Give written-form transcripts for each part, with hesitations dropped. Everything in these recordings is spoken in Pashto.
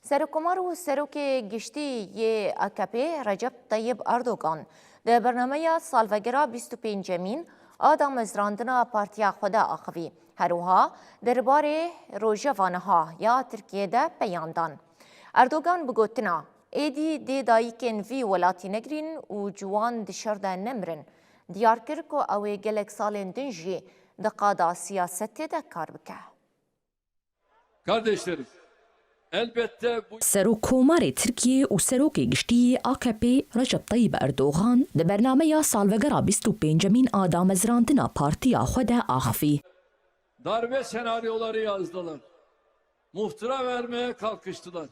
سرکمار و سروک گشتی ی AKP رجب طیب اردوغان در برنامه سالوگرا 25مین آدم ازراندنا پارتیا خدا آخوی هروها درباره روژوانها یا ترکیه ده پیاندان. اردوغان بگوتنا ایدی دی دایکن وی ولاتی نگرین و جوان دشرده نمرن دیار کرد که اوی گلک سالین دنجی دقادا سیاست ده کار بکه. Kardeşlerim, elbette bu سروکومار ترکیه و سروک گشتی AKP رجب طیب اردوغان ده برنامه سالوگرا 25مین آدم ازراندنا پارتیا خدا آخفی. darbe senaryoları yazdılar. Muhtıra vermeye kalkıştılar.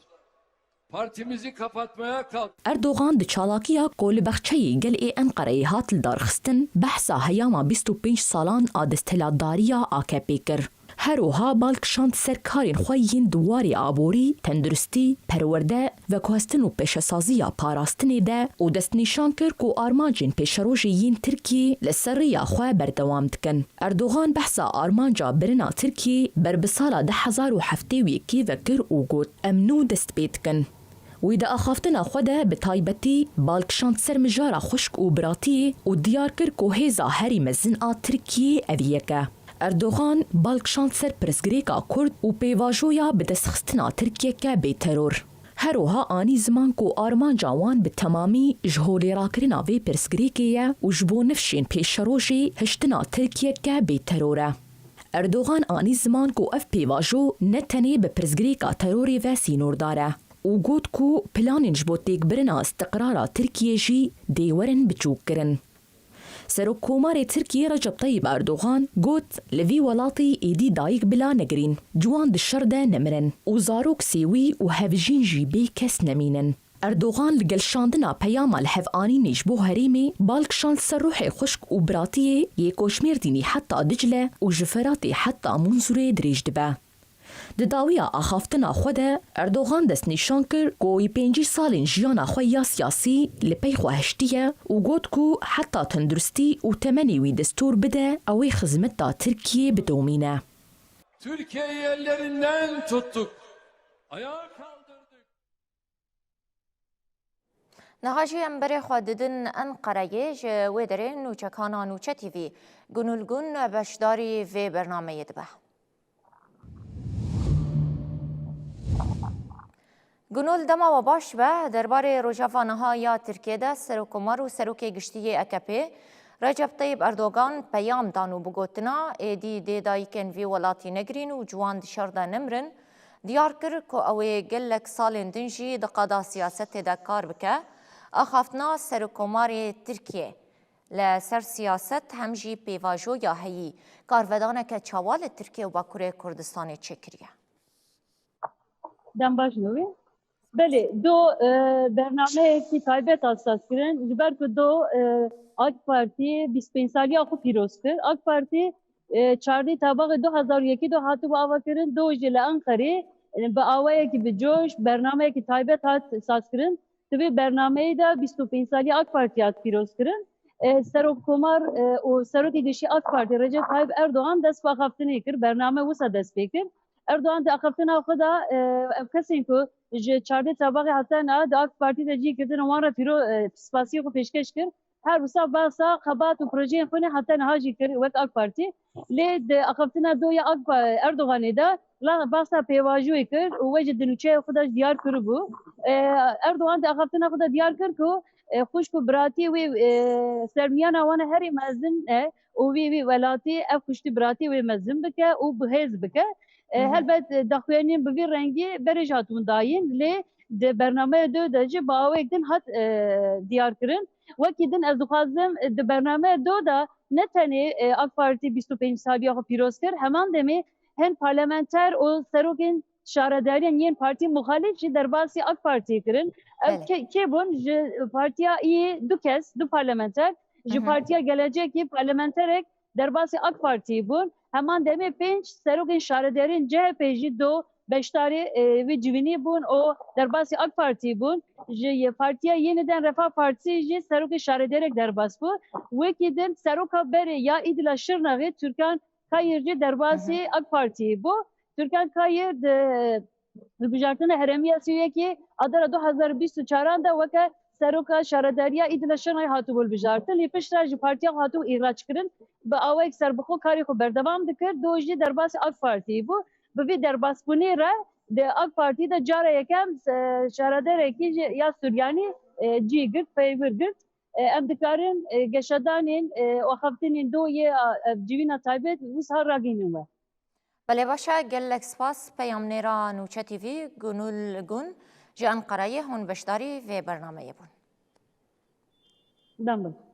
Partimizi kapatmaya kalk. اردوغان ده چالاکیا گل بخچهی گل ای انقره هات لدارخستن بحثا هیاما 25 سالان آدستلاداریا AKP کر. هروها بالکشاند سرکارین خویین دواری آبوری، تندرستی، پرورده و کوهستن و پیشسازیا پاراستنی ده و دست نیشان کر کو آرمانجین پیشروژیین ترکیه لسریا خواه بردوام دکن. اردوغان بحثا آرمانجا برنا ترکیه بر بسالا 2007 و کر و گوت امنو دست بید کن. ویدا آخافتنا خوده به تایبتی بالکشاند سر مجارا خشک و براتی و دیار کر کو هیزا هری مزن ترکیه اویکه. اردوغان بالکشاند سر پرسگریکا کرد و پیواجویا به دستخستنا ترکیه که بی ترور. هروها آنی زمان کو آرمان جوان به تمامی جهولی راکرنا وی پرسگریکیه و جبو نفشین پیش روژی هشتنا ترکیه که بی تروره. اردوغان آنی زمان کو اف پیواجو نتنی به پرسگریکا تروری و سینور داره. و گود کو پلانین جبو تیک برنا استقرارا ترکیه جی دیورن بچوک کرن. سروکومار ترکیه رجب طیب اردوغان گوت لوی ولاتی ایدی دایک بلا نگرین جوان دشرده نمرن و زاروک سیوی و هفجین جی بی کس نمینن. اردوغان لگل شاندنا پیاما الحفعانی نجبو هریمی بالکشان سر روح خشک و براتیه یکوشمیر دینی حتی دجله و جفراتی حتی منظوره دریج دبه. دداویا آخافتنا خوده اردوغان دست نیشان کر گوی 5 سالین جیانا خویا سیاسی لپی خواهشتیه و گوت کو حتی تندرستی و تمنی وی دستور بده اوی خزمت دا ترکیه بدومینه. Türkiye'yi ellerinden tuttuk. Ayağa kaldırdık. نهاجی امبر خوددن انقره ودرین نوچکانا نوچه تیوی گنولگون بشداری و برنامه دبه. گنول دما و باش به درباره روژافانها یا ترکیه ده سروکمار و سروک گشتی AKP رجب طیب اردوغان پیام دانو بگوتنا ایدی دی دایکن وی ولاتی نگرین و جوان دشارده نمرن دیار کر که اوی گلک سالین دنجی دقادا سیاست ده کار بکه اخافتنا سروکمار ترکیه لسر سیاست همجی پیواجو یا هیی کارودانه که چوال ترکیه و باکوره کردستان چکریه. دم باش دوی؟ بله دو برنامه کی تایبت اساس کردن جبر که دو AK Parti 25 سالی آخو پیروز کرد. AK Parti 14 تابق 2001 دو هاتو با آوا کردن دو جل انقره با آوایی که به جوش برنامه کی تایبت هات اساس کردن توی برنامه دا 25 سالی AK Parti هات پیروز کردن. سروکمار و سروکی گشی AK Parti رجب طیب اردوغان دست با خفتنی کرد برنامه وسا دست بکرد. اردوغان دا خفتنا خدا کسی که 14 طبقه حتی نه دا AK Parti دا جی کردن وان را پیرو سپاسی کو پیشکش کرد. هر وسا باسا خبات و پروژه خونه حتی نهاجی کرد وقت AK Parti لید اخفتنا دو یا اردوغانی دا لا باسا پیواجوی کرد و وجه دنوچه خودش دیار کرد بو اردوغان دا اخفتنا خدا دیار کرد که خوشکو براتی وی سرمیان وان هری مزن و وی ولاتی اف خوشتی براتی وی مزن بکه و بهز بکه هلبت دخوانین بوی رنگی برجاتون داین لی ده برنامه دو دجی باوی دن هات دیار کرن وکی دن از خوازم ده برنامه دو دا نتنی AK Parti 25 سالی آخو پیروز کرد همان دمی هن پارلمانتر و سروکین شارداریان ین پارتی مخالف جی در باسی AK Parti کرن که بون پارتیا ای دو کس دو پارلمانتر جی پارتیا گلجکی پارلمانترک در باسی AK Parti بون همان دمی 5 سروکین شاردارین CHP جی دو beştari ve civini bun o derbasi AK Parti bun ji partiya yeniden Refah Partisi ji serok şarederek derbas bu ve kidin seroka beri ya idila şırnağı Türkan Kayırcı derbasi AK Parti bu Türkan Kayır Hilbijartina heremiya Sûriyekê adera 2024 de weke seroka şaredariya îdileşanayê hatibû hilbijartin. Lê piştre ji partiya hatibû îraçkirin bi awayek serbixwe karê xwe berdewam dikir. Do jî derbasî AK Partiyê bû. Bi vê derbasbûnê re de AK Partî de cara yekem şaredarekî ya Suryanî cî girt, peyvir girt. Em dikarin geşedanên axaftinên doyê civîna taybet wisa ragînin we. بله باشه گلک سپاس پیامنیرا نوچه تیوی گنول گون جان قرایه هون بشداری و برنامه بون. Dam bin.